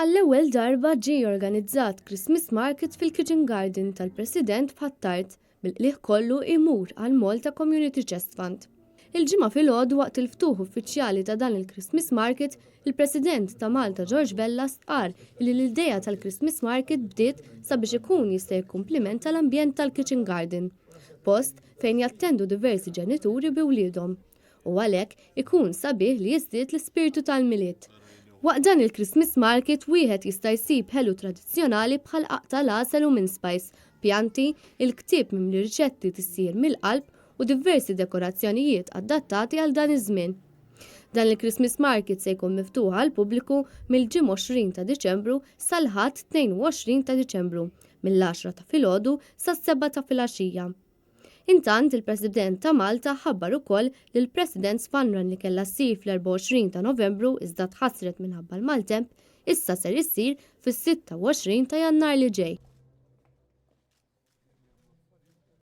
Għall-ewwel darba ġie organizzat Christmas Market fil-Kitchen Garden tal-President f'Ħattart bil-qlieħ kollu imur għal Malta Community Chest Fund. Il-ġimgħa filgħodu waqt il-ftuħ uffiċjali ta' dan il-Christmas Market, il-President ta' Malta George Bellas qal li l-idea tal-Christmas Market bdiet sabiex ikun jista' jikkumplimenta l-ambjent tal-Kitchen Garden, post fejn jattendu diversi ġenituri bi wliedhom. U għalhekk ikun sabiħ li jiżdied l-ispirtu tal-miliet. Waqt dan il-Christmas Market wieħed jista' jsib ħelu tradizzjonali bħal qaqta l-għasel u minspice, pjanti, il-ktieb mimli riċetti tissir mill-qalb u diversi dekorazzjonijiet adattati għal dan iż-żmien. Dan il-Christmas Market se jkun miftuħ għal pubbliku mill-ġimgħa 20 ta' Diċembru sal-Ħadd 22 ta' Diċembru, mill-10 ta' filgħodu sas-7 ta' filgħaxija. Intant il-President ta' Malta ħabbar ukoll li l-President's Fun Run li kellha ssir fl-24 ta' Novembru iżda tħassret minħabba l-maltemp issa ser issir fis-26 ta' Jannar li ġej.